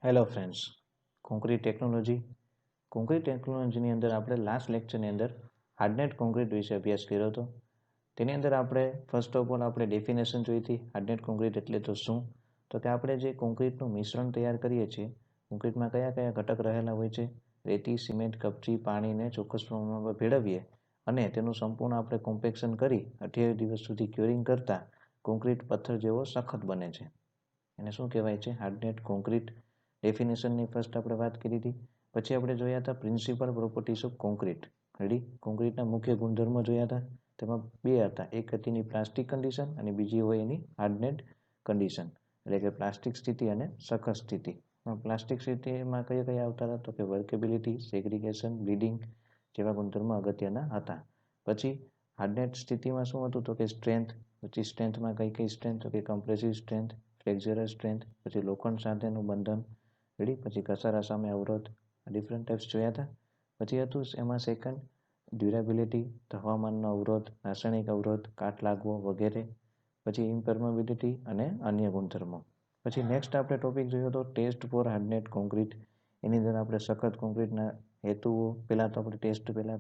Hello friends, concrete ટેકનોલોજીની અંદર આપણે લાસ્ટ લેક્ચરની અંદર હાર્ડનેડ કોન્ક્રીટ વિશે અભ્યાસ કર્યો હતો. તેની અંદર આપણે ફર્સ્ટ ઓફ ઓલ આપણે ડેફિનેશન જોઈ હતી. હાર્ડનેડ કોન્ક્રીટ એટલે તો શું? તો કે આપણે જે કોન્ક્રીટનું મિશ્રણ તૈયાર કરીએ છીએ, કોન્ક્રીટમાં કયા કયા ઘટક રહેલા હોય છે, રેતી, સિમેન્ટ, કપચી, પાણીને ચોક્કસ પ્રમાણમાં ભેળવીએ અને તેનું સંપૂર્ણ આપણે કોમ્પેક્શન કરી 28 દિવસ સુધી ક્યોરિંગ કરતાં કોન્ક્રીટ પથ્થર જેવો સખત બને છે. એને શું કહેવાય છે? હાર્ડનેડ કોન્ક્રીટ. ડેફિનેશનની ફર્સ્ટ આપણે વાત કરી હતી. પછી આપણે જોયા હતા principal properties of concrete. Ready? કોન્ક્રીટના મુખ્ય ગુણધર્મો જોયા હતા. તેમાં બે હતા. એક હતી એની પ્લાસ્ટિક કન્ડિશન અને બીજી હોય એની હાર્ડનેડ કન્ડિશન, એટલે કે પ્લાસ્ટિક સ્થિતિ અને સખત સ્થિતિ. પ્લાસ્ટિક સ્થિતિમાં કયા કયા આવતા હતા? તો કે વર્કેબિલિટી, સેગ્રીગેશન, બ્લીડિંગ જેવા ગુણધર્મો અગત્યના હતા. પછી હાર્ડનેડ સ્થિતિમાં શું હતું? તો કે સ્ટ્રેન્થ. પછી સ્ટ્રેન્થમાં કઈ કઈ સ્ટ્રેન્થ? તો કે કમ્પ્રેસિવ સ્ટ્રેન્થ, ફ્લેક્ઝરલ સ્ટ્રેન્થ, પછી લોખંડ સાથેનું બંધન. રેડી? પછી ઘસારા સામે અવરોધ. ડિફરન્ટ ટાઈપ્સ જોયા હતા. પછી હતું એમાં સેકન્ડ ડ્યુરેબિલિટી, હવામાનનો અવરોધ, રાસાયણિક અવરોધ, કાટ લાગવો વગેરે. પછી ઇમ્પર્મેબિલિટી અને અન્ય ગુણધર્મો. પછી નેક્સ્ટ આપણે ટોપિક જોયો હતો ટેસ્ટ ફોર હાર્ડનેડ કોન્ક્રીટ. એની અંદર આપણે સખત કોન્ક્રીટના હેતુઓ પહેલાં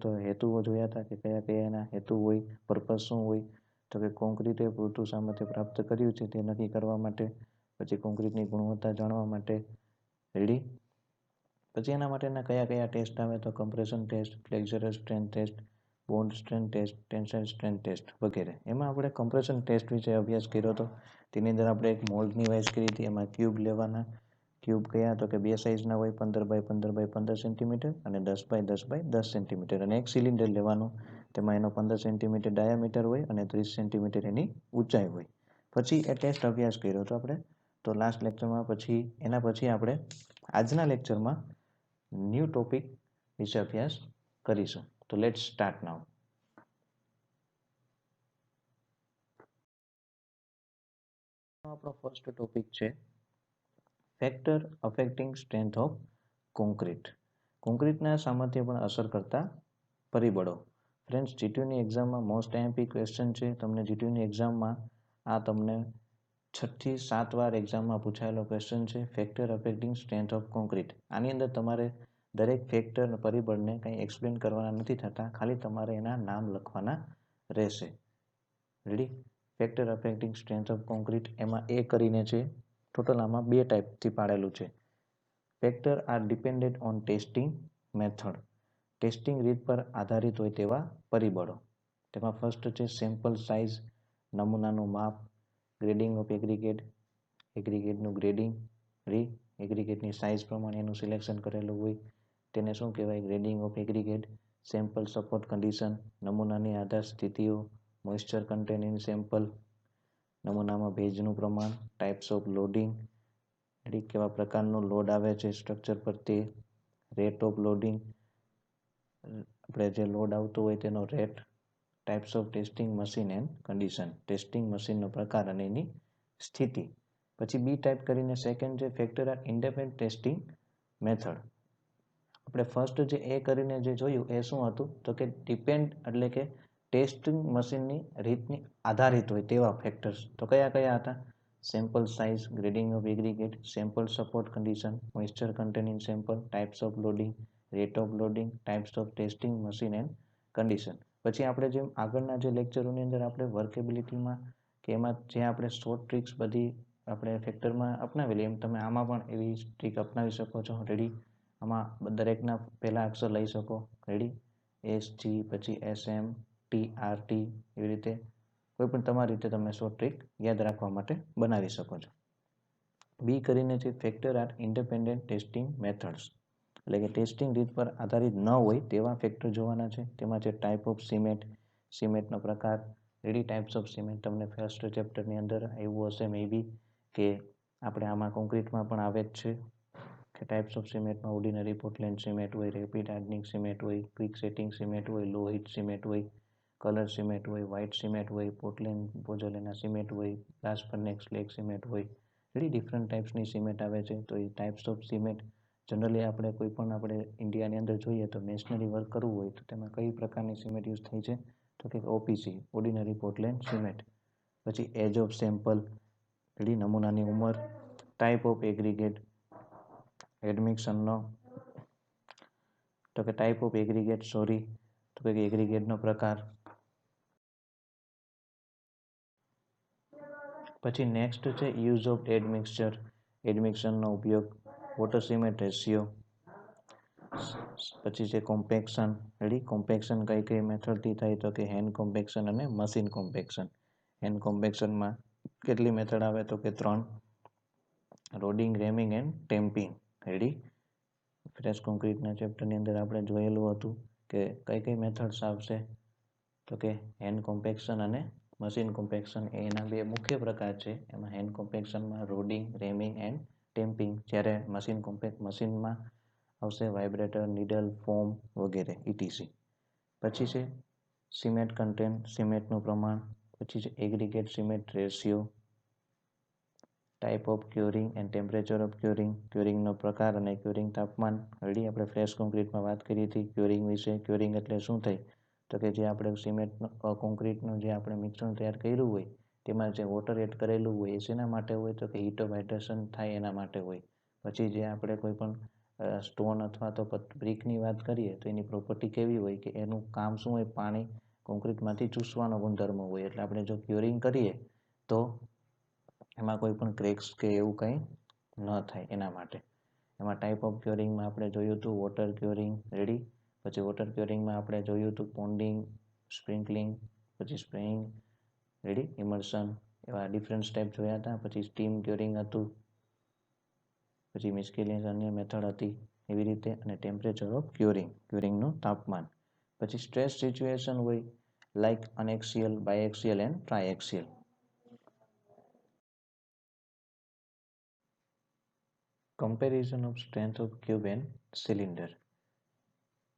તો હેતુઓ જોયા હતા કે કયા કયા એના હેતુ હોય, પર્પઝ શું હોય. તો કે કોન્ક્રીટે પૂરતું સામર્થ્ય પ્રાપ્ત કર્યું છે તે નક્કી કરવા માટે, પછી કોન્ક્રીટની ગુણવત્તા જાણવા માટે. રેડી? પછી એના માટેના કયા કયા ટેસ્ટ આવે? તો compression test, flexural strength test, bond strength test, tensile strength test વગેરે. એમાં આપણે કમ્પ્રેશન ટેસ્ટ વિશે અભ્યાસ કર્યો હતો. તેની અંદર આપણે એક મોલ્ડની વાઇઝ કરી હતી. એમાં ક્યુબ લેવાના. ક્યુબ કયા? તો કે બે સાઇઝના હોય, 15x15x15 સેન્ટીમીટર અને 10x10x10 સેન્ટીમીટર. અને એક સિલિન્ડર લેવાનું. તેમાં એનો 15 સેન્ટીમીટર ડાયામીટર હોય અને 30 સેન્ટીમીટર એની ઊંચાઈ હોય. પછી એ ટેસ્ટ અભ્યાસ કર્યો હતો આપણે તો લાસ્ટ લેક્ચરમાં. પછી એના પછી આપણે આજના લેક્ચરમાં ન્યૂ ટોપિક વિશે અભ્યાસ કરીશું. તો લેટ્સ સ્ટાર્ટ નાઉ. આપણો ફર્સ્ટ ટોપિક છે factor affecting strength of concrete. કોન્ક્રીટના સામર્થ્ય પણ અસર કરતા પરિબળો. ફ્રેન્ડ્સ, જીટીયુની એક્ઝામમાં મોસ્ટ આઈએમપી ક્વેશ્ચન છે. તમને જીટીયુની એક્ઝામમાં આ તમને 6 થી 7 વાર એક્ઝામમાં પૂછાયેલો ક્વેશ્ચન છે. Factor affecting strength of concrete. આની અંદર તમારે દરેક ફેક્ટર પરિબળને કંઈ એક્સપ્લેન કરવાના નથી થતા, ખાલી તમારે એના નામ લખવાના રહેશે. Ready? Factor affecting strength of concrete એમાં એ કરીને છે. ટોટલ આમાં બે ટાઈપથી પાડેલું છે. Factor are dependent on testing method. Testing રીત પર આધારિત હોય તેવા પરિબળો. તેમાં ફર્સ્ટ છે સેમ્પલ સાઇઝ, નમૂનાનું માપ, ગ્રેડિંગ ઓફ એગ્રીગેટ, એગ્રીગેટનું ગ્રેડિંગ. એગ્રીગેટની સાઇઝ પ્રમાણે એનું સિલેક્શન કરેલું હોય તેને શું કહેવાય? Grading of aggregate. Sample support condition, નમૂનાની આધાર સ્થિતિઓ, મોઇસ્ચર કન્ટેન્ટ ઇન સેમ્પલ, નમૂનામાં ભેજનું પ્રમાણ, ટાઈપ્સ ઓફ લોડિંગ, કેવા પ્રકારનો લોડ આવે છે સ્ટ્રક્ચર પર તે, રેટ ઓફ લોડિંગ, આપણે જે લોડ આવતો હોય તેનો rate, types of testing machine and condition, testing મશીનનો પ્રકાર અને એની સ્થિતિ. પછી બી ટાઈપ કરીને સેકન્ડ છે factor R independent testing method. આપણે ફર્સ્ટ જે એ કરીને જે જોયું એ શું હતું? તો કે ડિપેન્ડ એટલે કે ટેસ્ટિંગ મશીનની રીતની આધારિત હોય તેવા ફેક્ટર્સ. તો કયા કયા હતા? Sample size, grading of aggregate, sample support condition, moisture content in sample, types of loading, rate of loading, types of testing machine and condition. પછી આપણે જેમ આગળના જે લેક્ચરોની અંદર આપણે વર્કેબિલિટીમાં કે એમાં જે આપણે શોર્ટ ટ્રિક્સ બધી આપણે ફેક્ટરમાં અપનાવેલી, એમ તમે આમાં પણ એવી ટ્રીક અપનાવી શકો છો. રેડી? આમાં દરેકના પહેલા અક્ષર લઈ શકો. રેડી? SG, પછી SM, TRT, એવી રીતે કોઈ પણ તમારી રીતે તમે શોર્ટ ટ્રીક યાદ રાખવા માટે બનાવી શકો છો. બી કરીને છે factor R independent testing methods, એટલે કે ટેસ્ટિંગ રીત પર આધારિત ન હોય તેવા ફેક્ટર જોવાના છે. તેમાં છે ટાઈપ ઓફ સિમેન્ટ, સિમેન્ટનો પ્રકાર. રેડી? ટાઈપ્સ ઓફ સિમેન્ટ તમને ફર્સ્ટ ચેપ્ટરની અંદર એવું હશે મે બી કે આપણે આમાં કોન્ક્રીટમાં પણ આવે જ છે કે ટાઈપ્સ ઓફ સિમેન્ટમાં ઓર્ડિનરી પોર્ટલેન્ડ સિમેન્ટ હોય, રેપિડ હાર્ડનિંગ સિમેન્ટ હોય, ક્વિક સેટિંગ સિમેન્ટ હોય, લો હીટ સિમેન્ટ હોય, કલર સિમેન્ટ હોય, વ્હાઇટ સિમેન્ટ હોય, પોર્ટલેન્ડ પોઝોલેના સિમેન્ટ હોય, ગ્લાસ ફર્નેસ સ્લેગ સિમેન્ટ હોય. એવી ડિફરન્ટ ટાઈપ્સની સિમેન્ટ આવે છે. તો એ ટાઈપ્સ ઓફ સિમેન્ટ જનરલી આપણે કોઈ પણ આપણે ઇન્ડિયાની અંદર જોઈએ તો મેશનરી વર્ક કરવું હોય તો તેમાં કઈ પ્રકારની સિમેન્ટ યુઝ થાય છે? તો કે OPC, ઓર્ડિનરી પોર્ટલેન્ડ સિમેન્ટ. પછી એજ ઓફ સેમ્પલ, નમૂનાની ઉંમર, ટાઈપ ઓફ એગ્રીગેટ, એડમિક્શનનો તો કે ટાઈપ ઓફ એગ્રીગેટ, સોરી તો કે એગ્રીગેટનો પ્રકાર. પછી નેક્સ્ટ છે યુઝ ઓફ એડમિક્સચર, એડમિક્શનનો ઉપયોગ, વોટર સિમેન્ટ રેશિયો. પછી છે કોમ્પેક્શન, રેડી, કોમ્પેક્શન કઈ કઈ મેથડથી થાય તો કે હેન્ડ કોમ્પેક્શન અને મશીન કોમ્પેક્શન. હેન્ડ કોમ્પેક્શનમાં કેટલી મેથડ આવે તો કે 3, રોડિંગ, રેમિંગ એન્ડ ટેમ્પિંગ. રેડી, ફ્રેશ કોન્ક્રીટના ચેપ્ટરની અંદર આપણે જોયેલું હતું કે કઈ કઈ મેથડ્સ આવશે તો કે હેન્ડ કોમ્પેક્શન અને મશીન કોમ્પેક્શન. એના બે મુખ્ય પ્રકાર છે. એમાં હેન્ડ કોમ્પેક્શનમાં રોડિંગ, રેમિંગ એન્ડ ટેમ્પિંગ, જ્યારે મશીનમાં આવશે વાઇબ્રેટર, નીડલ, ફોમ વગેરે ઇટીસી. પછી છે સિમેન્ટ કન્ટેન્ટ, સિમેન્ટનું પ્રમાણ. પછી છે aggregate cement ratio, type of curing and temperature of curing, ક્યોરિંગનો પ્રકાર અને ક્યોરિંગ તાપમાન. રેડી, આપણે ફ્રેશ કોન્ક્રીટમાં વાત કરી હતી ક્યોરિંગ વિશે. ક્યોરિંગ એટલે શું થાય તો કે જે આપણે સિમેન્ટનો કોન્ક્રીટનું જે આપણે મિશ્રણ તૈયાર કર્યું હોય તેમાં જે વોટર એડ કરેલું હોય એ શેના માટે હોય તો કે હીટ ઓફ હાઇડ્રેશન થાય એના માટે હોય. પછી જે આપણે કોઈ પણ સ્ટોન અથવા તો બ્રિકની વાત કરીએ તો એની પ્રોપર્ટી કેવી હોય કે એનું કામ શું હોય, પાણી કોન્ક્રીટમાંથી ચૂસવાનો ગુણધર્મ હોય. એટલે આપણે જો ક્યોરિંગ કરીએ તો એમાં કોઈ પણ ક્રેક્સ કે એવું કંઈ ન થાય એના માટે. એમાં ટાઈપ ઓફ ક્યોરિંગમાં આપણે જોયું હતું વોટર ક્યોરિંગ. રેડી, પછી વોટર ક્યોરિંગમાં આપણે જોયું હતું પોન્ડિંગ, સ્પ્રિંકલિંગ, પછી સ્પ્રેઇંગ, રેડી, ઇમર્શન, એવા ડિફરન્ટ ટાઈપ જોયા હતા. પછી સ્ટીમ ક્યોરિંગ હતું, પછી મિસ્કેલિયસ અન્ય મેથડ હતી એવી રીતે. અને ટેમ્પરેચર ઓફ ક્યોરિંગ, ક્યોરિંગનું તાપમાન. પછી સ્ટ્રેસ સિચ્યુએશન હોય like uniaxial, biaxial and triaxial. Comparison of strength of cube and cylinder.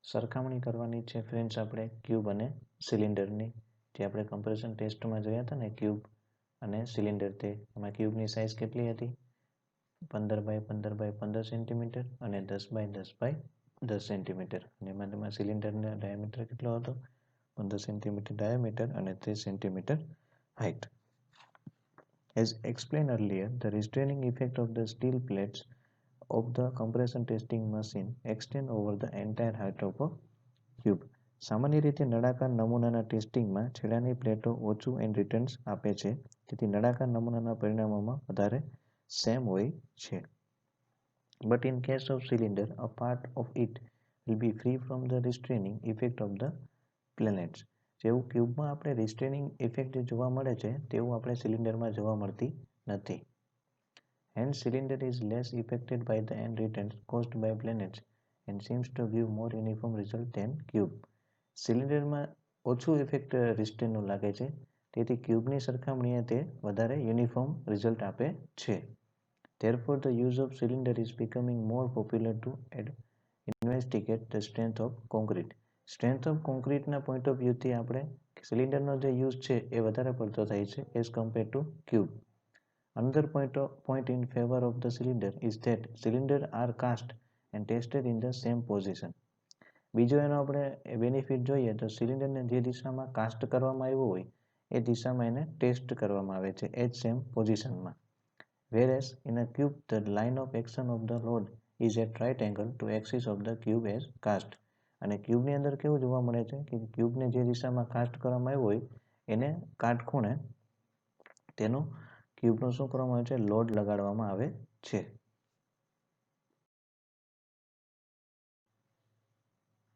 સરખામણી કરવાની છે ફ્રેન્ડ્સ આપણે ક્યુબ અને સિલિન્ડરની, જે આપણે કમ્પેરિઝન ટેસ્ટમાં જોયા હતા ને ક્યુબ અને સિલિન્ડર. તે એમાં ક્યુબની સાઇઝ કેટલી હતી 15 બાય 15 બાય 15 સેન્ટીમીટર અને 10 બાય 10 બાય 10 સેન્ટીમીટર. અને એમાં તેમાં સિલિન્ડરનો ડાયામીટર કેટલો હતો 15 સેન્ટીમીટર ડાયામીટર અને 30 centimetre height. As explained earlier, the restraining effect of the steel plates of the compression testing machine extend over the entire height of a cube. સામાન્ય રીતે નળાકાર નમૂનાના ટેસ્ટિંગમાં છેડાની પ્લેટો ઓછું એન્ડ્રિટન્સ આપે છે, તેથી નળાકાર નમૂનાના પરિણામોમાં વધારે સેમ હોય છે. But in case of cylinder, a part of it will be free from the restraining effect of the planets. જેવું ક્યુબમાં આપણે રિસ્ટ્રેનિંગ ઇફેક્ટ જે જોવા મળે છે તેવું આપણે સિલિન્ડરમાં જોવા મળતી નથી. Hence, cylinder is less affected by the end returns caused by planets and seems to give more uniform result than cube. સિલિન્ડરમાં ઓછું ઇફેક્ટ રિસ્ટ્રેનનું લાગે છે, તેથી ક્યુબની સરખામણીએ તે વધારે યુનિફોર્મ રિઝલ્ટ આપે છે. Therefore, the use of cylinder is becoming more popular to investigate the strength of concrete. Strength of કોન્ક્રીટના પોઈન્ટ ઓફ વ્યૂથી આપણે સિલિન્ડરનો જે યુઝ છે એ વધારે પડતો થાય છે as compare to cube. Another point in favor of the cylinder is that cylinders are cast and tested in the same position. બીજો એનો આપણે બેનિફિટ જોઈએ તો સિલિન્ડરને જે દિશામાં કાસ્ટ કરવામાં આવ્યું હોય એ દિશામાં એને ટેસ્ટ કરવામાં આવે છે એ જ સેમ પોઝિશનમાં. Whereas in a cube, the line of action of the load is at right angle to axis of the cube as cast. અને ક્યુબની અંદર કેવું જોવા મળે છે કે ક્યુબને જે દિશામાં કાસ્ટ કરવામાં આવ્યું હોય એને કાટખૂણે તેનું ક્યુબનું શું કરવામાં આવે છે લોડ લગાડવામાં આવે છે.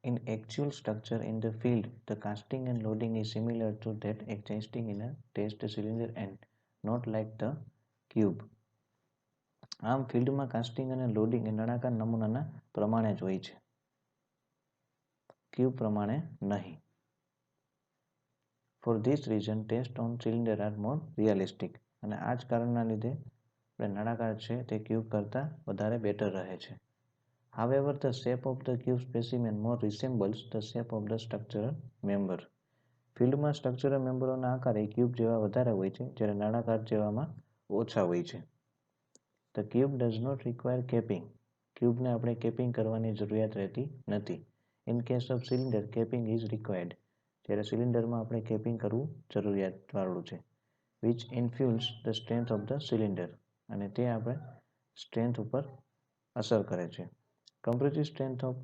In actual structure in the field, the casting and loading is similar to that existing in a test cylinder and not like the cube. આમ ફિલ્ડમાં કાસ્ટિંગ અને લોડિંગ એ નળાકાર નમૂનાના પ્રમાણે જ હોય છે, ક્યુબ પ્રમાણે નહીં. For this reason, tests on cylinder are more realistic. અને આ જ કારણના લીધે આપણે નળાકાર છે તે ક્યુબ કરતાં વધારે બેટર રહે છે. However, the shape of the cube specimen more resembles the shape of the structural member. ફિલ્ડમાં સ્ટ્રક્ચરલ મેમ્બરોના આકાર એ ક્યુબ જેવા વધારે હોય છે, જ્યારે નળાકાર જેવામાં ઓછા હોય છે. The cube does not require capping. ક્યુબને આપણે કેપિંગ કરવાની જરૂરિયાત રહેતી નથી. In case of cylinder, capping is required. જ્યારે સિલિન્ડરમાં આપણે કેપિંગ કરવું જરૂરિયાતવાળું છે. Which influence the strength of the cylinder. અને તે આપણે સ્ટ્રેન્થ ઉપર અસર કરે છે. Compressive strength of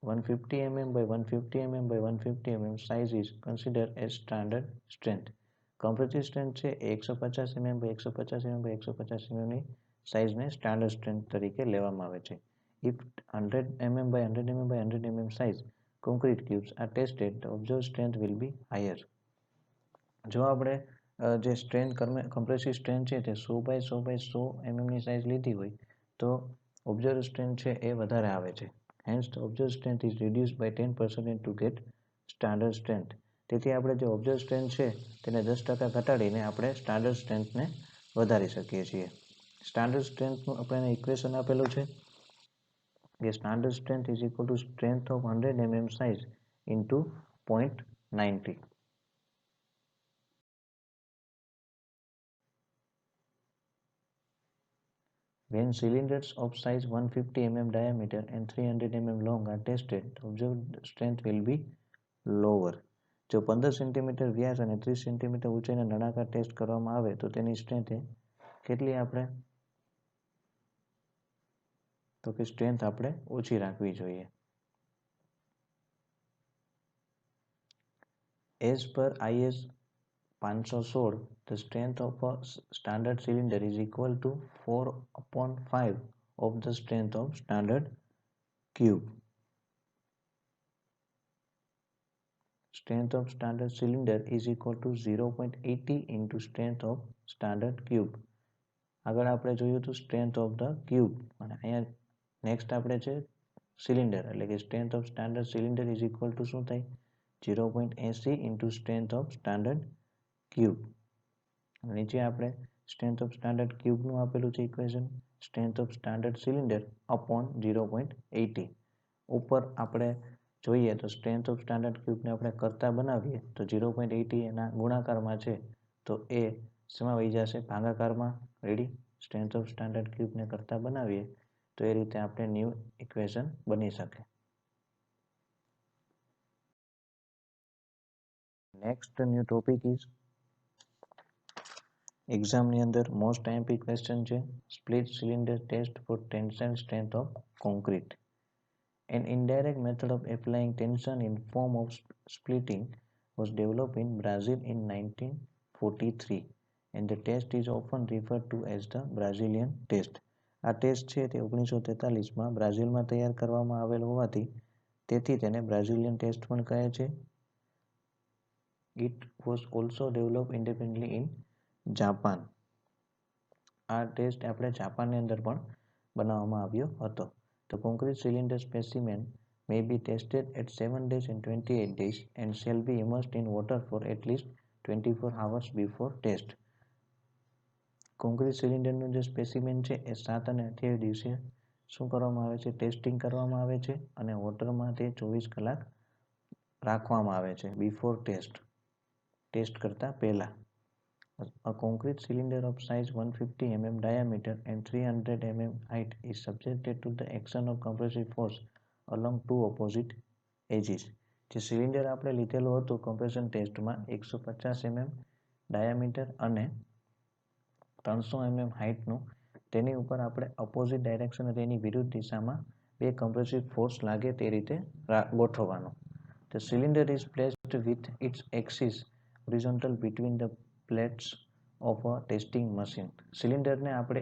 150 mm by 150 mm by 150 mm size is considered as standard strength. Compressive strength છે એ 150 mm by 150 mm by 150 mm ની સાઇઝને સ્ટાન્ડર્ડ સ્ટ્રેન્થ તરીકે લેવામાં આવે છે. If 100 mm by 100 mm by 100 mm size concrete cubes are tested, the observed strength will be higher. જો આપણે જે strength compressive strength છે તે 100 બાય 100 બાય 100 એમએમની સાઇઝ લીધી હોય તો ઓબ્ઝર્વ સ્ટ્રેન્થ છે એ વધારે આવે છે. Hence the observed strength is reduced by 10% to get standard strength. તેથી આપણે જે ઓબ્ઝર્વ સ્ટ્રેન્થ છે તેને 10% ઘટાડીને આપણે સ્ટાન્ડર્ડ સ્ટ્રેન્થને વધારી શકીએ છીએ. સ્ટાન્ડર્ડ સ્ટ્રેન્થનું આપણે ઇક્વેશન આપેલું છે કે standard strength is equal to strength of 100 mm size into 0.90. When cylinders of size 150 mm diameter and 300 mm long are tested, the observed strength will be lower. જો 15 સેન્ટીમીટર વ્યાસ અને 30 centimetre ઊંચાઈના નળાકાર test કરવામાં આવે તો તેની સ્ટ્રેન્થ કેટલી આપણે તો કે સ્ટ્રેન્થ આપણે ઓછી રાખવી જોઈએ. As per IS 516, the strength of a standard cylinder is equal to 4/5 of the strength of standard cube. Strength of standard cylinder is equal to 0.80 into strength of standard cube. આગળ આપણે જોયું હતું strength of the cube અને અહીંયા next આપણે છે cylinder એટલે કે strength of standard cylinder is equal to શું થાય 0.80 into strength of standard cube. નીચે આપણે strength of standard cube નું આપેલું છે equation strength of standard cylinder upon 0.80. ઉપર આપણે જોઈએ તો strength of standard cube ને આપણે કરતા બનાવીએ તો 0.80 એના ગુણાકારમાં છે તો એ શેમાં વહી જશે ભાગાકારમાં. Ready. strength of standard cube ને કરતા બનાવીએ તો એ રીતે આપણે ન્યૂ ઇક્વેશન બની શકે. નેક્સ્ટ ન્યૂ ટોપિક ઇઝ એક્ઝામની અંદર મોસ્ટ આઈએમપી ક્વેશ્ચન છે split cylinder test for tensile strength of concrete. An indirect method of applying tension in form of splitting was developed in Brazil in 1943 and the test is often referred to as the Brazilian test. આ test છે તે 1943માં બ્રાઝિલમાં તૈયાર કરવામાં આવેલ હોવાથી તેથી તેને Brazilian test પણ કહે છે. It was also developed independently in Japan. આ ટેસ્ટ આપણે જાપાનની અંદર પણ બનાવવામાં આવ્યો હતો. The concrete cylinder specimen may be tested at 7 days and 28 days and shall be immersed in water for at least 24 hours before test. Concrete સિલિન્ડરનું જે specimen છે એ 7 અને 28 દિવસે શું કરવામાં આવે છે ટેસ્ટિંગ કરવામાં આવે છે અને વોટરમાં તે 24 કલાક રાખવામાં આવે છે બિફોર ટેસ્ટ કરતા પહેલા. A concrete cylinder of size 150 mm diameter and 300 mm height is subjected to the action of compressive force along two opposite edges. જે સિલિન્ડર આપણે લીધેલું હતું કમ્પ્રેશન ટેસ્ટમાં 150 mm ડાયામીટર અને 300 mm હાઇટનું તેની ઉપર આપણે અપોઝિટ ડાયરેક્શન અને તેની વિરુદ્ધ દિશામાં બે કમ્પ્રેસિવ ફોર્સ લાગે તે રીતે ગોઠવવાનું. The cylinder is placed with its axis horizontal between the plates of a testing machine. સિલિન્ડરને આપણે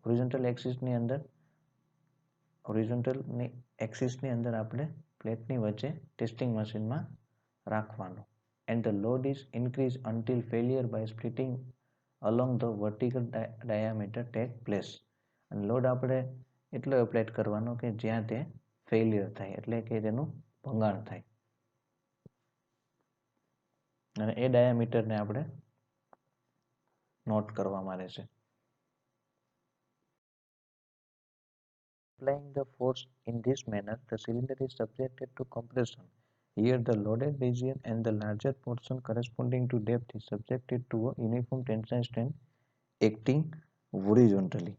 હોરિઝોન્ટલ એક્સિસની અંદર આપણે પ્લેટની વચ્ચે ટેસ્ટિંગ મશીનમાં રાખવાનું. And the load is increased until failure by splitting along the vertical diameter take place. અને load આપણે એટલો એપ્લાય કરવાનો કે જ્યાં તે ફેલિયર થાય એટલે કે તેનું ભંગાણ થાય અને એ ડાયામીટરને આપણે નોટ કરવામાં રહેશે. Applying the force in this manner, the cylinder is subjected to compression. Here, the loaded region and the larger portion corresponding to depth is subjected to a uniform tensile strength acting horizontally.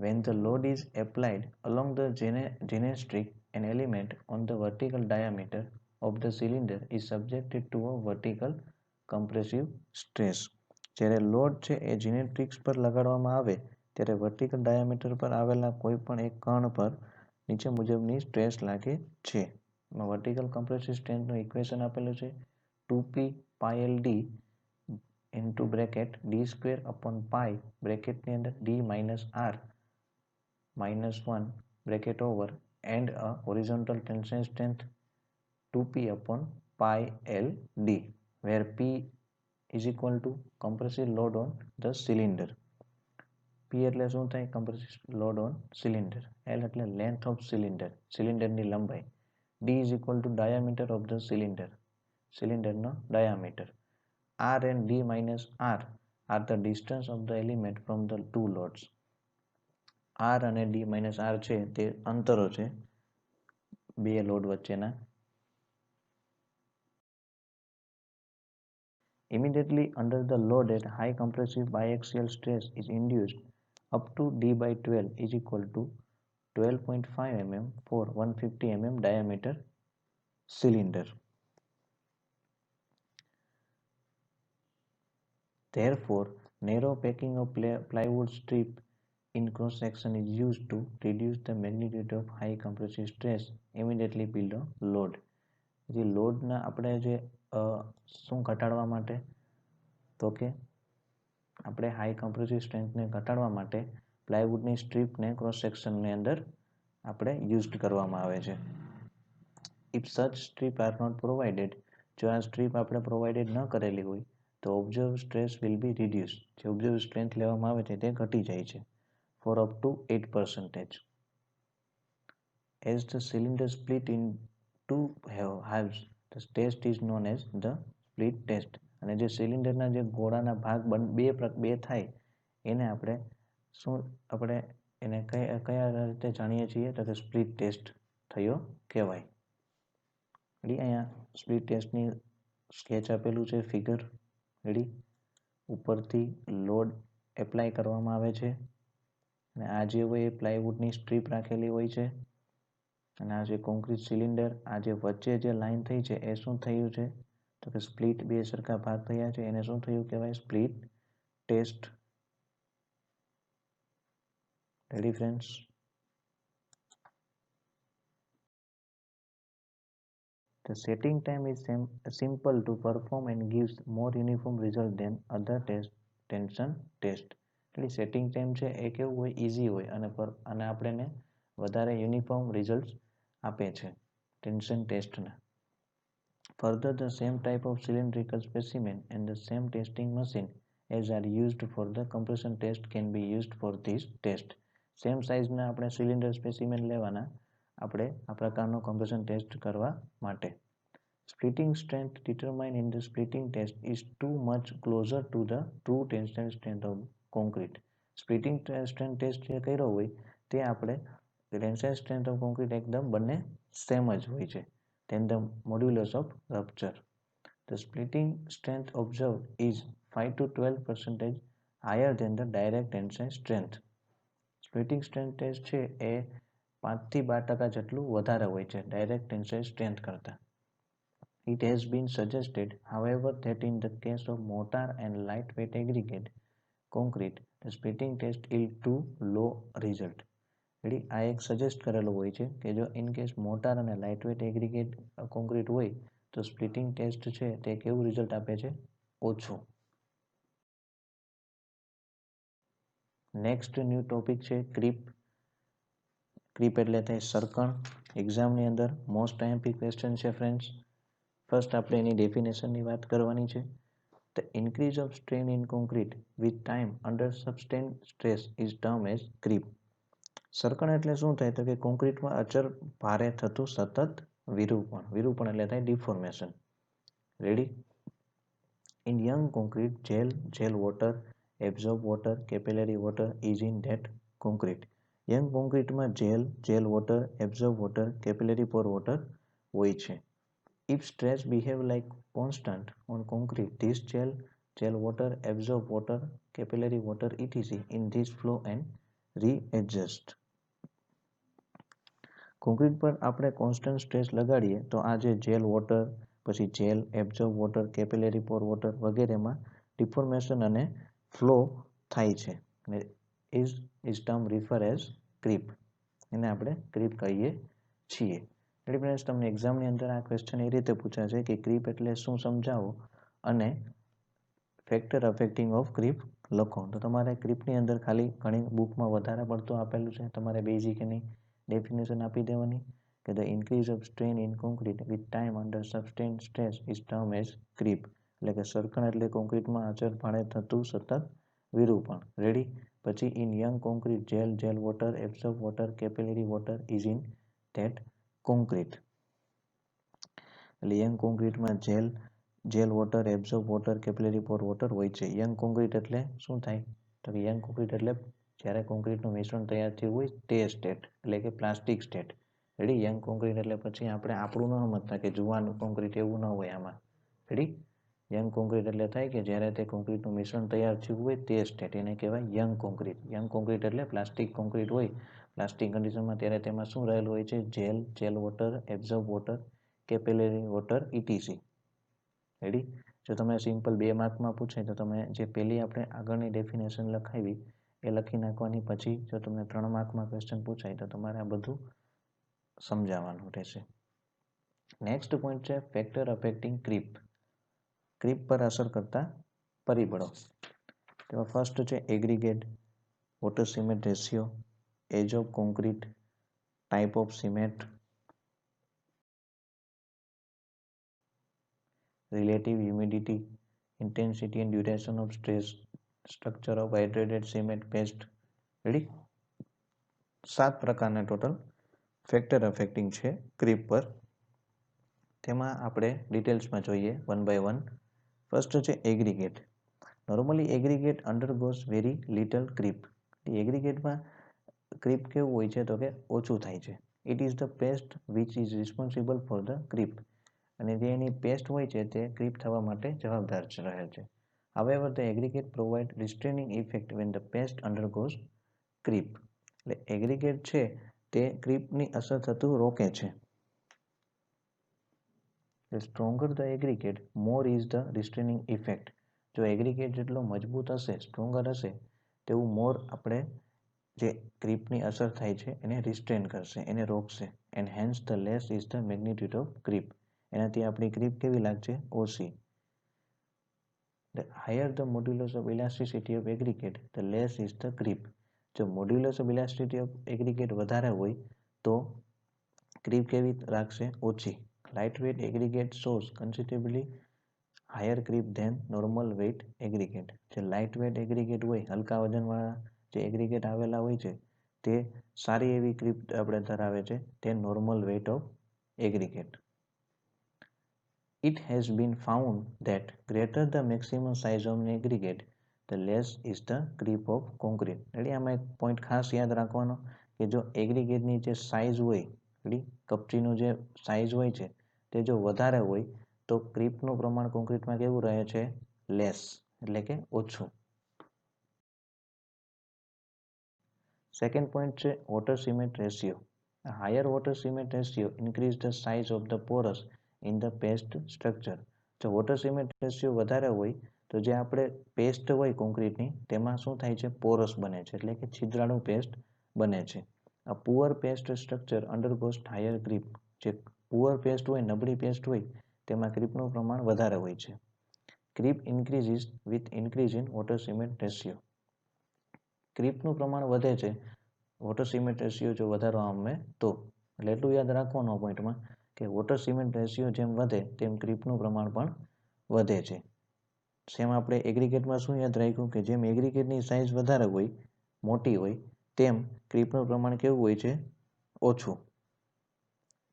When the load is applied along the geometric an element on the vertical diameter of of the cylinder is subjected to a vertical compressive stress. જ્યારે load છે એ જીનેટ્રિક્સ પર લગાડવામાં આવે ત્યારે vertical diameter પર આવેલા કોઈ પણ એક કણ પર નીચે મુજબની સ્ટ્રેસ લાગે છે. એમાં વર્ટિકલ કમ્પ્રેસિવ સ્ટ્રેન્થનું ઇક્વેશન આપેલું છે 2p pi LD into bracket d square upon pi બ્રેકેટની અંદર d minus r minus 1 bracket over and a horizontal tensile strength 2p upon pi LD where p is equal to compressive load on the cylinder. P એટલે શું થાય? compressive load on cylinder. L એટલે length of cylinder, સિલિન્ડરની લંબાઈ. D is equal to diameter of the cylinder, સિલિન્ડરનો diameter. R and D minus R are the distance of the element from the two loads. R અને D minus R છે તે અંતરો છે બે load વચ્ચેના. Immediately under the load at high compressive biaxial stress is induced up to D by 12 is equal to 12.5 mm for 150 mm diameter cylinder. Therefore, narrow packing of plywood strip in cross section is used to reduce the magnitude of high compressive stress immediately below load. જે લોડના આપણે જે શું ઘટાડવા માટે તો કે આપણે હાઈ કમ્પ્રેસિવ સ્ટ્રેન્થને ઘટાડવા માટે પ્લાયવુડની સ્ટ્રીપને ક્રોસ સેક્શનની અંદર આપણે યુઝ કરવામાં આવે છે. ઇફ સચ સ્ટ્રીપ આર નોટ પ્રોવાઇડેડ, જો આ સ્ટ્રીપ આપણે પ્રોવાઇડેડ ન કરેલી હોય તો observe stress will be reduce, જે ઓબ્ઝર્વ સ્ટ્રેન્થ લેવામાં આવે છે તે ઘટી જાય છે for up to 8%. As the cylinder split in two halves, the test is known as the split test. અને જે સિલિન્ડરના જે ગોળાના ભાગ બે થાય એને આપણે એને કયા રીતે જાણીએ છીએ તો કે સ્પ્લિટ ટેસ્ટ થયો કહેવાય. અહીંયા સ્પ્લિટ ટેસ્ટની સ્કેચ આપેલું છે ફિગર. રેડી, ઉપરથી લોડ એપ્લાય કરવામાં આવે છે અને આ જે હોય એ પ્લાયવુડની સ્ટ્રીપ રાખેલી હોય છે અને આ જે કોન્ક્રીટ સિલિન્ડર, આ જે વચ્ચે જે લાઈન થઈ છે એ શું થયું છે તો કે સ્પ્લિટ, બે સરખા ભાગ થયા છે એને શું થયું કહેવાય? Split test. Ready friends? The setting time is simple to perform and gives more uniform result than other tension test. એટલે સેટિંગ ટાઈમ છે એ કેવું હોય? ઇઝી હોય અને આપણે વધારે યુનિફોર્મ રિઝલ્ટ આપે છે ટેન્શન ટેસ્ટના. Further, the same type of cylindrical specimen and the same testing machine as are used for the compression test can be used for this test. Same સાઇઝના આપણે સિલિન્ડર સ્પેસિમેન લેવાના આપણે આ પ્રકારનો compression test કરવા માટે. Splitting strength determined in the splitting test is too much closer to the true tensile strength of concrete. Splitting strength test જે કર્યો હોય તે આપણે tensile strength of concrete એકદમ બંને સેમ જ હોય છે. Then the modulus of rupture. The splitting strength observed is 5 to 12% higher than the direct tensile strength. Splitting strength test છે એ 5 થી 12% જેટલું વધારે હોય છે ડાયરેક્ટ ટેન્સાઇલ સ્ટ્રેન્થ કરતાં. It has been suggested, however, that in the case of mortar and lightweight aggregate concrete, the splitting test yield too low result. એટલે આ એક સજેસ્ટ કરેલું હોય છે કે જો ઇન કેસ મોટાર અને લાઇટવેટ એગ્રીગેટ કોન્ક્રીટ હોય તો સ્પ્લિટિંગ ટેસ્ટ છે તે કેવું રિઝલ્ટ આપે છે? ઓછું. નેક્સ્ટ ન્યૂ ટોપિક છે ક્રીપ. ક્રીપ એટલે થાય સર્કણ. એક્ઝામની અંદર મોસ્ટ આઈએમપી ક્વેશ્ચન છે ફ્રેન્ડ્સ. ફર્સ્ટ આપણે એની ડેફિનેશનની વાત કરવાની છે. The increase of strain in concrete with time under substandard stress is termed as creep. સર્કણ એટલે શું થાય તો કે કોન્ક્રીટમાં અચર ભારે થતું સતત વિરૂપણ. વિરૂપણ એટલે થાય deformation. Ready? In young concrete, gel water, absorb water, capillary water is in that concrete. Young કોન્ક્રીટમાં gel water, absorb water, capillary pore water હોય છે. If stress behave like constant on concrete, this gel water, absorb water, capillary water, etc. in this flow and readjust. Concrete પર આપણે constant stress લગાડીએ તો આ જે jail water, પછી jail absorb water, capillary pore water વગેરેમાં deformation અને flow થાય છે. Is term refer as creep. એને આપણે ક્રીપ કહીએ છીએ. એટલે ફ્રેન્ડ્સ, તમને એક્ઝામની અંદર આ ક્વેશ્ચન એ રીતે પૂછાશે કે ક્રીપ એટલે શું સમજાવો અને ફેક્ટર અફેક્ટિંગ ઓફ ક્રીપ લખો. તો તમારે ક્રીપની અંદર ખાલી ઘણી બુકમાં વધારે પડતું આપેલું છે, તમારે બેઝિક એની ડેફિનેશન આપી દેવાની કે the increase of strain in concrete with time under sustained stress is term as creep. એટલે કે સરખણ એટલે કોન્ક્રીટમાં અચળ ભારે થતું સતત વિરૂપણ. રેડી? પછી in young concrete gel water, absorb water, capillary water is in that concrete. એટલે યંગ કોન્ક્રીટમાં gel water, absorb water, capillary pore water હોય છે. યંગ કોન્ક્રીટ એટલે શું થાય? તો કે યંગ કોન્ક્રીટ એટલે જ્યારે કોન્ક્રીટનું મિશ્રણ તૈયાર થયું હોય તે સ્ટેટ, એટલે કે plastic state. Ready? Young concrete એટલે પછી આપણે આપણું ન સમજતા કે જુવાન કોન્ક્રીટ એવું ન હોય આમાં. રેડી? યંગ કોન્ક્રીટ એટલે થાય કે જ્યારે તે કોન્ક્રીટનું મિશ્રણ તૈયાર થયું હોય તે સ્ટેટ, એને કહેવાય યંગ કોન્ક્રીટ. યંગ કોન્ક્રીટ એટલે પ્લાસ્ટિક કોન્ક્રીટ હોય, પ્લાસ્ટિક કન્ડિશનમાં, ત્યારે તેમાં શું રહેલું હોય છે? Gel water, absorb water, capillary water ETC. Ready? જો તમે સિમ્પલ 2 માર્કમાં પૂછાય તો તમે જે પહેલી આપણે આગળની ડેફિનેશન લખાવી એ લખી નાખવાની. પછી જો તમને 3 માર્કમાં ક્વેશ્ચન પૂછાય તો તમારે આ બધું સમજાવવાનું રહેશે. નેક્સ્ટ પોઈન્ટ છે ફેક્ટર અફેક્ટિંગ ક્રીપ. ક્રીપ પર અસર કરતા પરિબળો. તેમાં ફર્સ્ટ છે aggregate, water cement ratio, age of concrete, type of cement, relative humidity, intensity and duration of stress, structure of hydrated cement paste. Ready? 7 પ્રકારના ટોટલ ફેક્ટર અફેક્ટિંગ છે creep પર. તેમાં આપણે ડિટેલ્સમાં જોઈએ વન બાય વન. ફર્સ્ટ છે aggregate. Normally aggregate undergoes very little creep. એગ્રીગેટમાં creep કેવું હોય છે તો કે ઓછું થાય છે. It is the paste which is responsible for the creep. અને જે એની પેસ્ટ હોય છે તે ક્રીપ થવા માટે જવાબદાર રહે છે. However, the aggregate provide restraining effect when the pest undergoes creep. એટલે એગ્રીગેટ છે તે ક્રીપની અસર થતું રોકે છે. The stronger the aggregate, more is the restraining effect. જો એગ્રીગેટ જેટલો મજબૂત હશે, સ્ટ્રોંગર હશે, તેવું મોર આપણે જે ક્રીપની અસર થાય છે એને રિસ્ટ્રેન કરશે, એને રોકશે. And hence the less is the magnitude of creep. એનાથી આપણી ક્રીપ કેવી લાગશે? ઓછી. The higher the modulus of elasticity of aggregate, the less is the creep. જો modulus of elasticity of aggregate વધારે હોય તો ક્રીપ કેવી રાખશે? ઓછી. Lightweight aggregate shows considerably higher creep than normal weight aggregate. જે લાઇટવેટ એગ્રીગેટ હોય, હલકા વજનવાળા જે એગ્રીગેટ આવેલા હોય છે તે સારી એવી ક્રીપ આપણે ધરાવે છે તે normal weight of aggregate. It has been found that greater the maximum size of an aggregate, the less is the creep of concrete. Ready? આમાં એક પોઈન્ટ ખાસ યાદ રાખવાનો કે જો એગ્રીગેટની જે સાઇઝ હોય, રેડી, કપચીનું જે સાઇઝ હોય છે તે જો વધારે હોય તો ક્રીપનું પ્રમાણ કોન્ક્રીટમાં કેવું રહે છે? લેસ, એટલે કે ઓછું. સેકન્ડ પોઈન્ટ છે water cement ratio. Higher water cement ratio increase the size of the Porus in the paste structure. જો વોટર સિમેન્ટ રેશિયો વધારે હોય તો જે આપણે પેસ્ટ હોય કોન્ક્રીટની તેમાં શું થાય છે? પોરસ બને છે, એટલે કે છિદ્રાળુ પેસ્ટ બને છે. આ poor paste structure undergoes higher creep. જે પુઅર પેસ્ટ હોય, નબળી પેસ્ટ હોય, તેમાં ક્રીપનું પ્રમાણ વધારે હોય છે. Creep increases with increase in water cement ratio. ક્રીપનું પ્રમાણ વધે છે વોટર સિમેન્ટ રેશિયો જો વધારવામાં આવે તો. એટલે એટલું યાદ રાખવાનું પોઈન્ટમાં કે વોટર સિમેન્ટ રેશિયો જેમ વધે તેમ ક્રીપનું પ્રમાણ પણ વધે છે. સેમ આપણે એગ્રીગેટમાં શું યાદ રાખ્યું કે જેમ એગ્રીગેટની સાઇઝ વધારે હોય, મોટી હોય, તેમ ક્રીપનું પ્રમાણ કેવું હોય છે? ઓછું.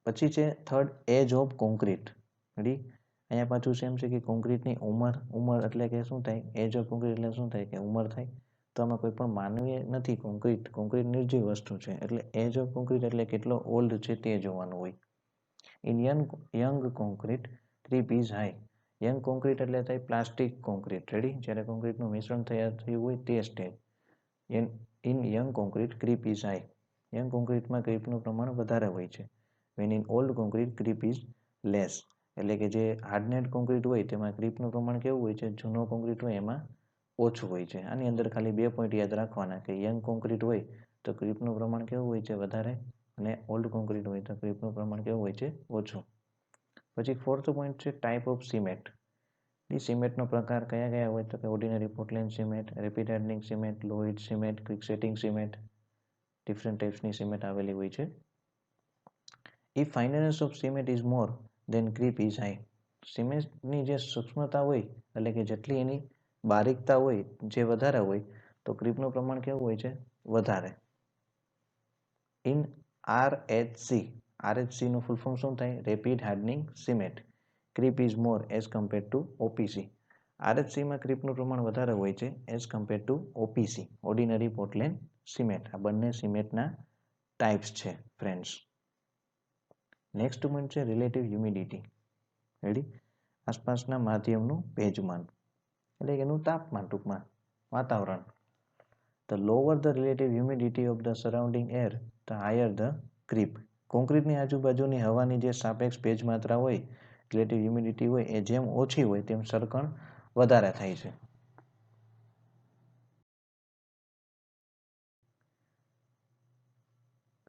પછી છે third age of concrete. Ready? અહીંયા પાછું સેમ છે કે કોન્ક્રીટની ઉંમર એટલે કે શું થાય? એજ ઓફ કોન્ક્રીટ એટલે શું થાય? કે ઉંમર થાય. તો આમાં કોઈ પણ માનવીય નથી. કોન્ક્રીટ નિર્જીવ વસ્તુ છે, એટલે એજ ઓફ કોન્ક્રીટ એટલે કેટલો ઓલ્ડ છે તે જોવાનું હોય. In young concrete creep is high. Young concrete એટલે થાય પ્લાસ્ટિક કોન્ક્રીટ. રેડી? જ્યારે કોન્ક્રીટનું મિશ્રણ તૈયાર થયું હોય તે stage. In young concrete creep is high. Young કોન્ક્રીટમાં ક્રીપનું પ્રમાણ વધારે હોય છે. When in old concrete creep is less. એટલે કે જે હાર્ડનેડ કોન્ક્રીટ હોય તેમાં ક્રીપનું પ્રમાણ કેવું હોય છે, જૂનો કોન્ક્રીટ હોય એમાં ઓછું હોય છે. આની અંદર ખાલી 2 પોઈન્ટ યાદ રાખવાના કે યંગ કોન્ક્રીટ હોય તો ક્રીપનું પ્રમાણ કેવું હોય છે, વધારે, અને ઓલ્ડ કોન્ક્રીટ હોય તો ક્રીપનું પ્રમાણ કેવું હોય છે, ઓછું. પછી ફોર્થ પોઈન્ટ છે ટાઈપ ઓફ સિમેન્ટ. એ સિમેન્ટનો પ્રકાર કયા કયા હોય તો કે ordinary Portland cement, rapid hardening cement, low heat cement, quick setting cement, different ટાઈપ્સની સિમેન્ટ આવેલી હોય છે. If fineness of cement is more then creep is high. સિમેન્ટની જે સૂક્ષ્મતા હોય એટલે કે જેટલી એની બારીકતા હોય જે વધારે હોય તો ક્રીપનું પ્રમાણ કેવું હોય છે, વધારે. ઇન આરએચસી, આરએચસીનું ફૂલ ફોર્મ શું થાય, rapid hardening cement, creep is more as compared to OPC. આરએચસીમાં ક્રીપનું પ્રમાણ વધારે હોય છે as compared to OPC, ordinary Portland cement. આ બંને સિમેન્ટના ટાઈપ્સ છે ફ્રેન્ડ્સ. નેક્સ્ટ પોઈન્ટ છે રિલેટિવ હ્યુમિડિટી. રેડી, આસપાસના માધ્યમનું ભેજમાન એટલે કે એનું તાપમાન, ટૂંકમાં વાતાવરણ. The lower the relative humidity of the surrounding air, the higher the creep. કોન્ક્રીટની આજુબાજુની હવાની જે સાપેક્ષ ભેજ માત્રા હોય, રિલેટિવ હ્યુમિડિટી હોય, એ જેમ ઓછી હોય તેમ સરકણ વધારે થાય છે.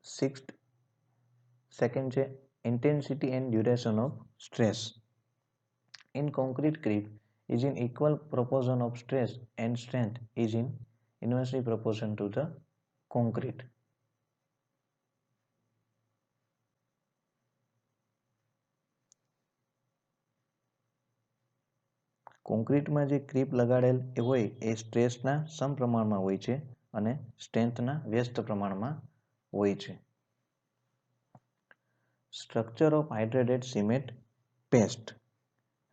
સિક્સ્થ સેકન્ડ છે intensity and duration of stress. In concrete, creep is in equal proportion of stress and strength is in inversely proportion to the concrete. કોન્ક્રીટમાં જે ક્રીપ લગાડેલ હોય એ સ્ટ્રેસના સમપ્રમાણમાં હોય છે અને સ્ટ્રેન્થના વ્યસ્ત પ્રમાણમાં હોય છે. Structure of hydrated cement paste.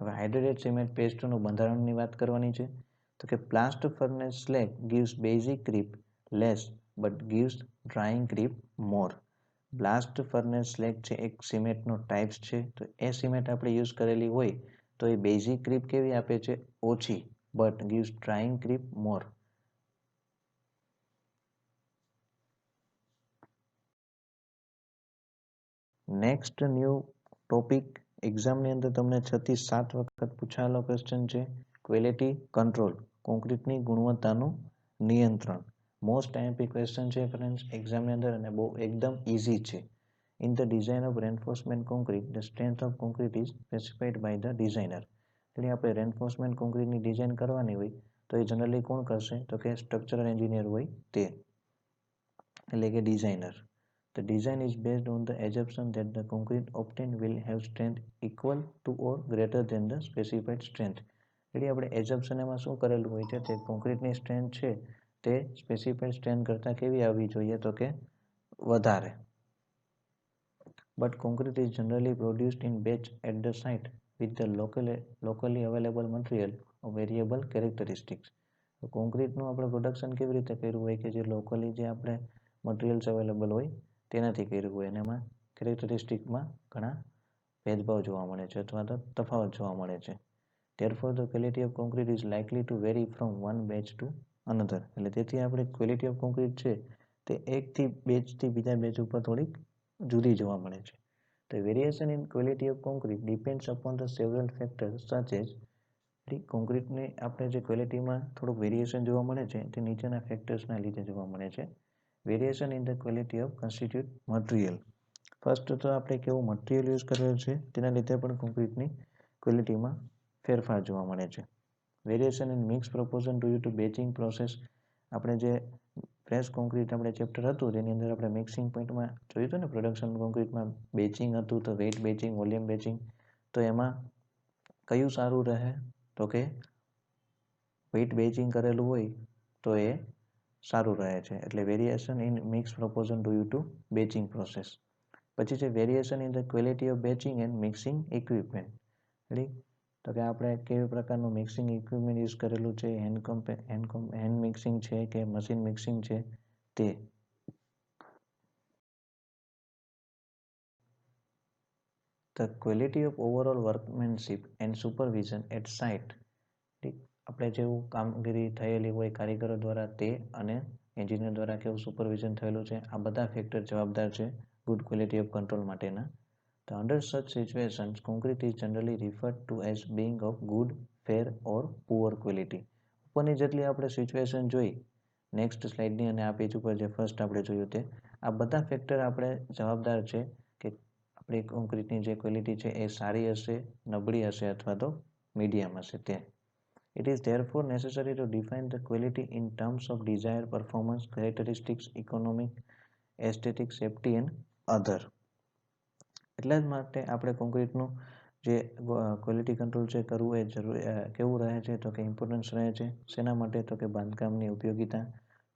હવે હાઇડ્રેટેડ સિમેન્ટ પેસ્ટનું બંધારણની વાત કરવાની છે. તો કે blast furnace slag gives basic creep less but gives drying creep more. Blast furnace slag છે એક સિમેન્ટનો ટાઈપ્સ છે. તો એ સિમેન્ટ આપણે યુઝ કરેલી હોય તો એ બેઝિક ક્રીપ કેવી આપે છે, ઓછી, but gives drying creep more. Next new topic, એક્ઝામની અંદર તમને 6 થી 7 વખત પૂછાયેલો ક્વેશ્ચન છે ક્વોલિટી કંટ્રોલ, કોન્ક્રીટની ગુણવત્તાનું નિયંત્રણ. મોસ્ટ આઈએમપી ક્વેશ્ચન છે ફ્રેન્ડ્સ એક્ઝામની અંદર અને બહુ એકદમ ઇઝી છે. In the design of reinforcement concrete the strength of concrete is specified by the designer. એટલે આપણે રેન્ફોર્સમેન્ટ કોન્ક્રીટની ડિઝાઇન કરવાની હોય તો એ જનરલી કોણ કરશે તો કે સ્ટ્રક્ચરલ એન્જિનિયર હોય તે, એટલે કે designer. The design is based on the assumption that the concrete obtained will have strength equal to or greater than the specified strength. એટલે આપણે એઝમ્પશન એમાં શું કરેલું હોય છે તે કોન્ક્રીટની સ્ટ્રેન્થ છે તે સ્પેસિફાઈડ સ્ટ્રેન્થ કરતાં કેવી આવવી જોઈએ તો કે વધારે. But concrete is generally produced in batch at the site with the locally available material of variable characteristics. તો કોન્ક્રીટનું આપણે પ્રોડક્શન કેવી રીતે કર્યું હોય કે જે લોકલી જે આપણે મટીરિયલ્સ અવેલેબલ હોય તેનાથી કર્યું હોય અને એમાં કેરેક્ટરિસ્ટિકમાં ઘણા ભેદભાવ જોવા મળે છે અથવા તો તફાવત જોવા મળે છે. Therefore the quality of concrete is likely to vary from one batch to another. એટલે તેથી આપણે ક્વોલિટી ઓફ કોન્ક્રીટ છે તે એકથી બેચથી બીજા બેચ ઉપર થોડીક જુદી જોવા મળે છે. The variation in quality of concrete depends upon the several factors such as કોન્ક્રીટની આપણે જે ક્વોલિટીમાં થોડુંક વેરિએશન જોવા મળે છે તે નીચેના ફેક્ટર્સના લીધે જોવા મળે છે. Variation in the quality of constitute material. First તો આપણે કેવું મટીરિયલ યુઝ કરેલ છે તેના લીધે પણ કોન્ક્રીટની ક્વોલિટીમાં ફેરફાર જોવા મળે છે. Variation in mix proportion due to batching process. આપણે જે ફ્રેશ કોન્ક્રીટ આપણે ચેપ્ટર હતું તેની અંદર આપણે મિક્સિંગ પોઈન્ટમાં જોયું હતું ને, પ્રોડક્શન કોન્ક્રીટમાં બેચિંગ હતું તો વેઇટ બેચિંગ, વોલ્યુમ બેચિંગ. તો એમાં કયું સારું રહે તો કે વેઇટ બેચિંગ કરેલું હોય તો એ સારું રહે છે. એટલે variation in mix proportion due to batching process. પછી છે variation in the quality of batching and mixing equipment. તો કે આપણે કેવી પ્રકારનું મિક્સિંગ ઇક્વિપમેન્ટ યુઝ કરેલું છે, હેન્ડ મિક્સિંગ છે કે મશીન મિક્સિંગ છે તે. The quality of overall workmanship and supervision at site. આપણે જેવું કામગીરી થયેલી હોય કારીગરો દ્વારા તે અને એન્જિનિયર દ્વારા કેવું સુપરવિઝન થયેલું છે, આ બધા ફેક્ટર જવાબદાર છે ગુડ ક્વોલિટી ઓફ કંટ્રોલ માટેના. તો under such situations concrete is generally referred to as being of good, fair or poor quality. ઉપરની જેટલી આપણે સિચ્યુએશન જોઈ નેક્સ્ટ સ્લાઇડની અને આ પેજ ઉપર જે ફર્સ્ટ આપણે જોયું તે આ બધા ફેક્ટર આપણે જવાબદાર છે કે આપણી કોન્ક્રીટની જે ક્વોલિટી છે એ સારી હશે, નબળી હશે અથવા તો મીડિયમ હશે તે. It is therefore necessary to define the quality in terms of desire, performance, characteristics, economic, aesthetic, safety and other. એટલા જ માટે આપણે કોન્ક્રીટનું જે ક્વોલિટી કંટ્રોલ છે કરવું એ કેવું રહે છે તો કે ઇમ્પોર્ટન્સ રહે છે. શેના માટે તો કે બાંધકામની ઉપયોગિતા,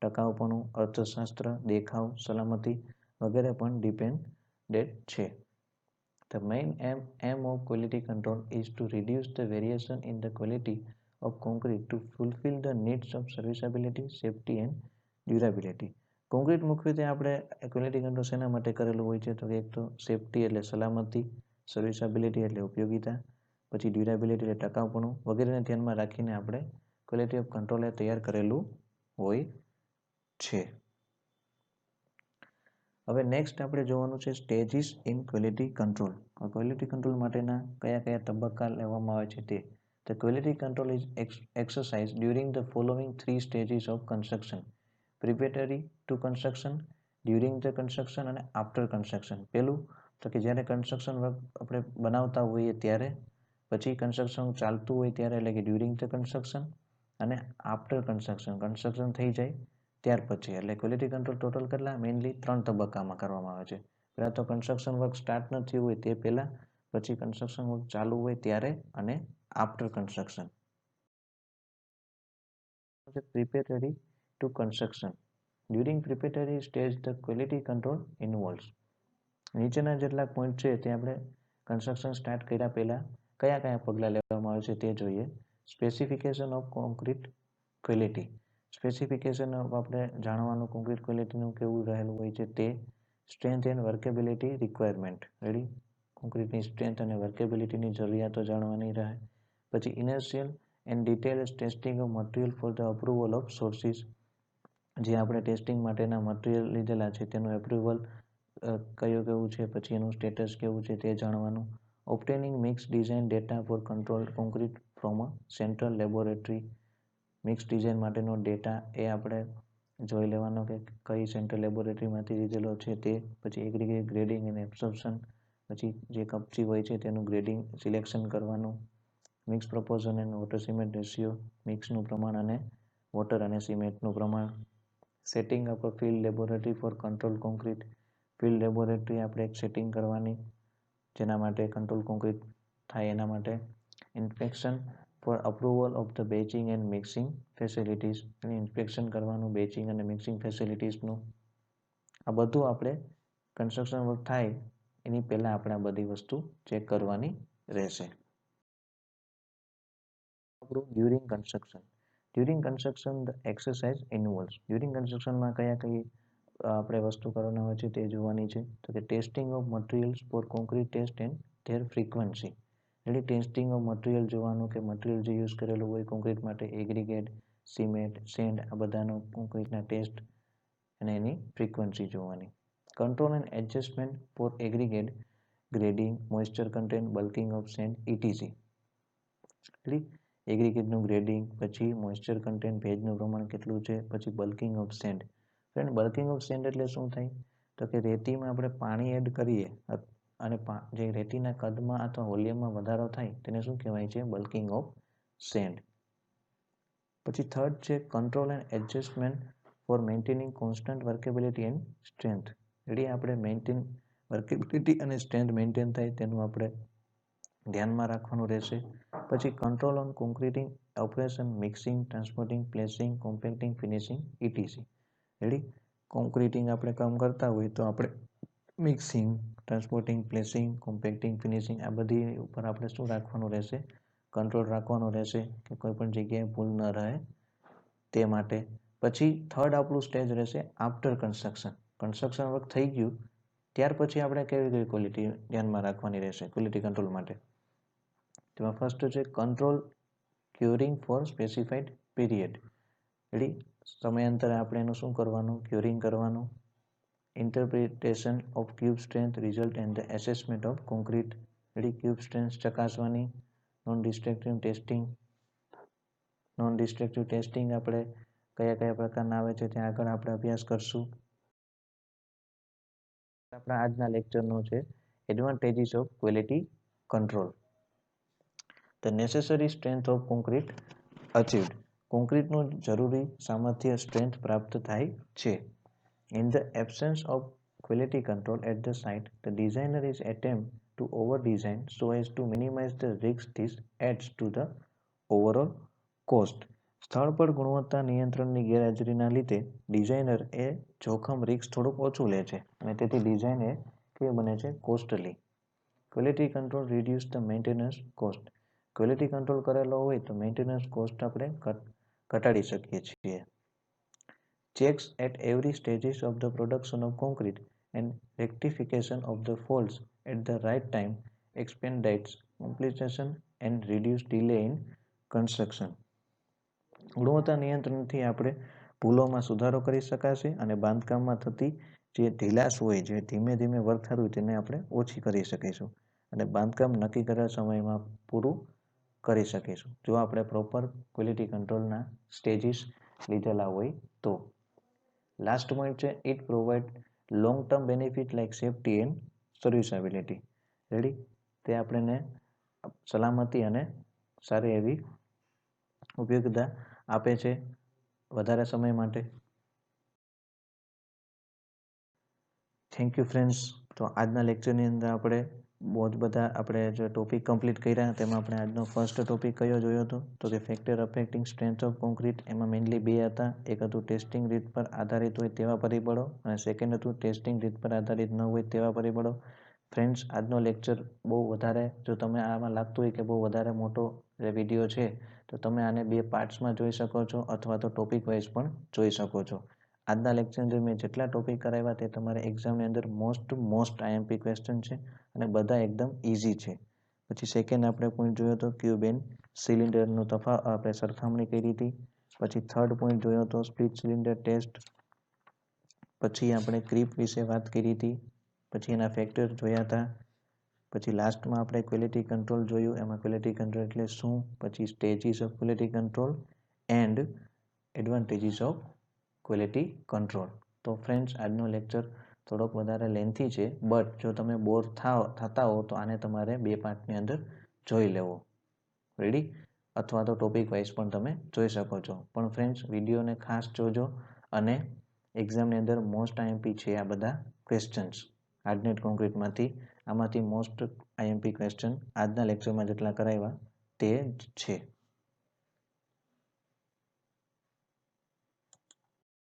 ટકાઉપણું, અર્થશાસ્ત્ર, દેખાવ, સલામતી વગેરે પણ ડિપેન્ડેડ છે. The main aim of quality control is to reduce the variation in the quality of concrete to fulfill the needs of serviceability, safety and durability. Concrete મુખ્યત્વે આપણે ક્વોલિટી કંટ્રોલ શેના માટે કરેલું હોય છે તો એક તો સેફટી એટલે સલામતી, સર્વિસેબિલિટી એટલે ઉપયોગિતા, પછી ડ્યુરેબિલિટી એટલે ટકાઉપણું વગેરેને ધ્યાનમાં રાખીને આપણે ક્વોલિટી ઓફ કંટ્રોલ તૈયાર કરેલું હોય છે. હવે નેક્સ્ટ આપણે જોવાનું છે stages in quality control. Quality control માટેના કયા કયા તબક્કા લેવામાં આવે છે તે. The quality control is exercised during the following 3 stages of construction: preparatory to construction, during the construction અને after construction. પહેલું તો કે જ્યારે કન્સ્ટ્રક્શન વર્ક આપણે બનાવતા હોઈએ ત્યારે, પછી કન્સ્ટ્રક્શન ચાલતું હોય ત્યારે એટલે કે ડ્યુરિંગ ધ કન્સ્ટ્રક્શન, અને આફ્ટર કન્સ્ટ્રક્શન થઈ જાય ત્યાર પછી. એટલે ક્વોલિટી કંટ્રોલ ટોટલ કેટલા મેઇનલી 3 તબક્કામાં કરવામાં આવે છે. પહેલાં તો કન્સ્ટ્રક્શન વર્ક સ્ટાર્ટ ન થયું હોય તે પહેલાં, પછી કન્સ્ટ્રક્શન વર્ક ચાલુ હોય ત્યારે અને after construction. Preparatory to construction. During preparatory stage the quality control involves. નીચેના જેટલા પોઈન્ટ છે તે આપણે કન્સ્ટ્રક્શન સ્ટાર્ટ કર્યા પહેલાં કયા કયા પગલાં લેવામાં આવે છે તે જોઈએ. Specification of concrete quality. Specification આપણે જાણવાનું કોન્ક્રીટ ક્વોલિટીનું કેવું રહેલું હોય છે તે. Strength and workability requirement. Ready, કોન્ક્રીટની સ્ટ્રેન્થ અને વર્કેબિલિટીની જરૂરિયાતો જાણવાની રહે. પછી initial and detailed testing of material for the approval of sources. જે આપણે ટેસ્ટિંગ માટેના મટીરિયલ લીધેલા છે તેનું એપ્રુવલ કયું કેવું છે, પછી એનું સ્ટેટસ કેવું છે તે જાણવાનું. Obtaining mix design data for controlled concrete from a central laboratory. Mix design માટેનો ડેટા એ આપણે જોઈ લેવાનો કે કઈ સેન્ટ્રલ લેબોરેટરીમાંથી લીધેલો છે તે. પછી એગ્રીગેટ ગ્રેડિંગ અને એબ્સોર્પ્શન. પછી જે કપચી હોય છે તેનું ગ્રેડિંગ સિલેક્શન કરવાનું. Mix proportion and water cement ratio. મિક્સનું પ્રમાણ અને વોટર અને સિમેન્ટનું પ્રમાણ. Setting up a field laboratory for control concrete. Field laboratory આપણે એક સેટિંગ કરવાની જેના માટે કંટ્રોલ કોન્ક્રીટ થાય એના માટે. Inspection for approval of the batching and mixing facilities. એની ઇન્સ્પેક્શન કરવાનું બેચિંગ અને મિક્સિંગ ફેસિલિટીઝનું. આ બધું આપણે કન્સ્ટ્રક્શન વર્ક થાય એની પહેલાં આપણે આ બધી વસ્તુ ચેક કરવાની રહેશે. During construction. During construction the exercise involves. During કન્સ્ટ્રક્શનમાં કયા કઈ આપણે વસ્તુ કરવાના હોય છે તે જોવાની છે. તો કે testing of materials for concrete test and their frequency. એટલે ટેસ્ટિંગ ઓફ મટીરિયલ જોવાનું કે મટીરિયલ જે યુઝ કરેલું હોય કોન્ક્રીટ માટે, એગ્રીગેટ, સિમેન્ટ, સેન્ડ, આ બધાનો કોન્ક્રીટના ટેસ્ટ અને એની ફ્રીક્વન્સી જોવાની. Control and adjustment for aggregate, grading, moisture content, bulking of sand, ETC. એટલે એગ્રીગેટનું ગ્રેડિંગ, પછી મોઇસ્ચર કન્ટેન્ટ, ભેજનું પ્રમાણ કેટલું છે, પછી bulking of sand. Friend, bulking of sand એટલે શું થાય તો કે રેતીમાં આપણે પાણી એડ કરીએ અને જે રેતીના કદમાં અથવા વોલ્યુમમાં વધારો થાય તેને શું કહેવાય છે? Bulking of sand. પછી થર્ડ છે control and adjustment for maintaining constant workability and strength. એટલે આપણે મેન્ટેન વર્કેબિલિટી અને સ્ટ્રેન્થ મેન્ટેન થાય તેનું આપણે ધ્યાનમાં રાખવાનું રહેશે. પછી control on concreting operation, mixing, transporting, placing, compacting, finishing, ETC. Ready, concreting આપણે કામ કરતા હોય તો આપણે mixing, transporting, placing, compacting, finishing આ બધી ઉપર આપણે શું રાખવાનું રહેશે? કંટ્રોલ રાખવાનો રહેશે કે કોઈ પણ જગ્યાએ ભૂલ ન રહે તે માટે. પછી થર્ડ આપણું સ્ટેજ રહેશે આફ્ટર કન્સ્ટ્રક્શન. કન્સ્ટ્રક્શન વર્ક થઈ ગયું ત્યાર પછી આપણે કેવી કેવી ક્વોલિટી ધ્યાનમાં રાખવાની રહેશે ક્વોલિટી કંટ્રોલ માટે. તેમાં ફર્સ્ટ છે control curing for specified period. Ready. સમયાંતરે આપણે એનું શું કરવાનું, ક્યુરિંગ કરવાનું. Interpretation of cube strength result and the assessment of concrete. Ready. Cube strength ચકાસવાની. Non destructive testing. Non destructive testing આપણે કયા કયા પ્રકારના આવે છે ત્યાં આગળ આપણે અભ્યાસ કરશું. આપણા આજના લેક્ચરનો છે advantages of quality control. The necessary strength of concrete achieved. કોન્ક્રીટનું જરૂરી સામર્થ્ય સ્ટ્રેન્થ પ્રાપ્ત થાય છે. In the absence of quality control at the site, the designer is attempt to over-design so as to minimize the risk. This adds to the overall cost. સ્થળ પર ગુણવત્તા નિયંત્રણની ગેરહાજરીના લીધે ડિઝાઇનર એ જોખમ રિસ્ક થોડુંક ઓછું લે છે અને તેથી ડિઝાઇન એ કેવી બને છે, costly. Quality control reduce the maintenance cost. Quality control કરેલો હોય તો મેન્ટેનન્સ કોસ્ટ આપણે ઘટાડી શકીએ છીએ. Checks at every stages of the production of concrete and rectification of the faults at the right time expedites completion and reduce delay in construction. ગુણવત્તા નિયંત્રણથી આપણે ભૂલોમાં સુધારો કરી શકાશે અને બાંધકામમાં થતી જે ઢીલાશ હોય, જે ધીમે ધીમે વર્ક થતું હોય તેને આપણે ઓછી કરી શકીશું અને બાંધકામ નક્કી કરેલા સમયમાં પૂરું કરી શકીશું જો આપણે પ્રોપર ક્વોલિટી કંટ્રોલના સ્ટેજીસ લીધેલા હોય તો. લાસ્ટ પોઈન્ટ છે it provide long term benefit like safety and serviceability. Ready. તે આપણને સલામતી અને સારી એવી ઉપયોગિતા આપે છે વધારે સમય માટે. Thank you friends. તો આજના લેક્ચરની અંદર આપણે બહુ જ બધા આપણે જે ટોપિક કમ્પ્લીટ કર્યા તેમાં આપણે આજનો ફર્સ્ટ ટોપિક કયો જોયો હતો તો કે factor affecting strength of concrete. એમાં મેઇનલી બે હતા. એક હતું ટેસ્ટિંગ રીત પર આધારિત હોય તેવા પરિબળો અને સેકન્ડ હતું ટેસ્ટિંગ રીત પર આધારિત ન હોય તેવા પરિબળો. ફ્રેન્ડ્સ, આજનો લેક્ચર બહુ વધારે, જો તમે આમાં લાગતું હોય કે બહુ વધારે મોટો જે વિડીયો છે તો તમે આને બે પાર્ટ્સમાં જોઈ શકો છો અથવા તો ટોપિક વાઇઝ પણ જોઈ શકો છો. આજના લેક્ચરની અંદર મેં જેટલા ટોપિક કરાવ્યા તે તમારે એક્ઝામની અંદર મોસ્ટ આઈએમપી ક્વેશ્ચન છે અને બધા એકદમ ઇઝી છે. પછી સેકન્ડ આપણે પોઈન્ટ જોયો હતો ક્યુબ એન્ડ સિલિન્ડરનો આપણે સરખામણી કરી હતી. પછી થર્ડ પોઈન્ટ જોયો હતો સ્પ્લિટ સિલિન્ડર ટેસ્ટ. પછી આપણે ક્રીપ વિશે વાત કરી હતી. પછી એના ફેક્ટર જોયા હતા. પછી લાસ્ટમાં આપણે ક્વોલિટી કંટ્રોલ જોયું. એમાં ક્વોલિટી કંટ્રોલ એટલે શું, પછી stages of quality control and advantages of quality control. તો ફ્રેન્ડ્સ, આજનો લેક્ચર થોડોક વધારે લેન્થી છે, બટ જો તમે બોર થતા હો તો આને તમારે બે પાર્ટની અંદર જોઈ લેવો. રેડી. અથવા તો ટોપિક વાઇઝ પણ તમે જોઈ શકો છો. પણ ફ્રેન્ડ્સ, વિડીયોને ખાસ જોજો અને એક્ઝામની અંદર મોસ્ટ આઈએમપી છે આ બધા ક્વેશ્ચન્સ હાર્ડનેડ કોન્ક્રીટમાંથી. આમાંથી મોસ્ટ આઈએમપી ક્વેશ્ચન આજના લેક્ચરમાં જેટલા કરાવ્યા તે જ છે.